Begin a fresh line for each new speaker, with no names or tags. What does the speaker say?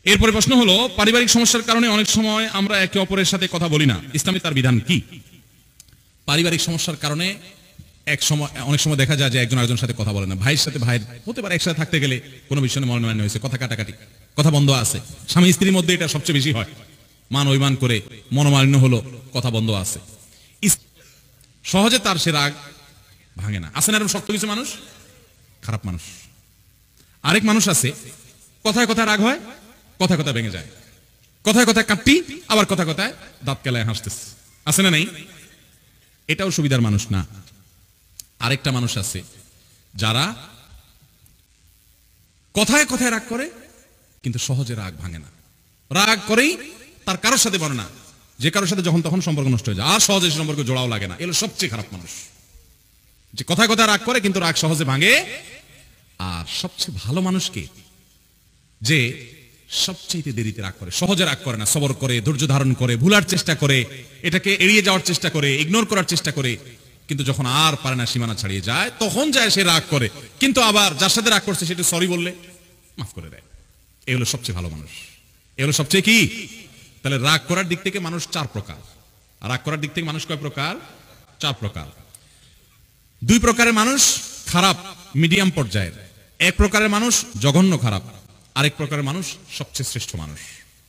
এরপরে প্রশ্ন হলো, পারিবারিক সমস্যার কারণে অনেক সময় আমরা একে অপরের সাথে কথা বলি না, ইসলামে তার বিধান কি? পারিবারিক সমস্যার কারণে অনেক সময় দেখা যায় যে একজন আরেকজনের সাথে কথা বলে না। ভাইয়ের সাথে ভাইয়ের হতে পারে, একসাথে থাকতে গেলে কোনো বিষয়ে মনোমালিন্য হয়েছে, কথা কাটাকাটি, কথা বন্ধ আছে। স্বামী স্ত্রীর মধ্যে এটা সবচেয়ে বেশি হয়, মান অভিমান করে মনোমালিন্য হলো, কথা বন্ধ আছে। সহজে তার সে রাগ ভাঙে না। আছে না এরকম শক্ত কিছু মানুষ, খারাপ মানুষ? আরেক মানুষ আছে, কথায় কথায় রাগ হয়, কথায় কথায় ভেঙে যায়, কথায় কথায় কাঁপতি, আবার কথায় কথায় দাঁত কেলায় হাসতেছে। আছে না নাই? এটাও সুবিধার মানুষ না। আরেকটা মানুষ আছে যারা কথায় কথায় রাগ করে কিন্তু সহজে রাগ ভাঙে না। রাগ করেই তার কারোর সাথে বলে না, যে কারোর সাথে যখন তখন সম্পর্ক নষ্ট হয়ে যায়, আর সহজে সম্পর্ক জোড়াও লাগে না। এগুলো সবচেয়ে খারাপ মানুষ, যে কথায় কথায় রাগ করে কিন্তু রাগ সহজে ভাঙে। আর সবচেয়ে ভালো মানুষকে, যে সবচেয়ে দেরিতে রাগ করে, সহজে রাগ করে না, সবর করে, ধৈর্য ধারণ করে, ভুলার চেষ্টা করে, এটাকে এড়িয়ে যাওয়ার চেষ্টা করে, ইগনোর করার চেষ্টা করে, কিন্তু যখন আর পারে না, সীমানা ছাড়িয়ে যায়, তখন যায় সে রাগ করে, কিন্তু আবার যার সাথে রাগ করছে সেটা সরি বললে মাফ করে দেয়। এগুলো সবচেয়ে ভালো মানুষ। এগুলো সবচেয়ে কি? তাহলে রাগ করার দিক থেকে মানুষ চার প্রকার। রাগ করার দিক থেকে মানুষ কয় প্রকার? চার প্রকার। দুই প্রকারের মানুষ খারাপ, মিডিয়াম পর্যায়ের। এক প্রকারের মানুষ জঘন্য খারাপ, আরেক প্রকারের মানুষ সবচেয়ে শ্রেষ্ঠ মানুষ।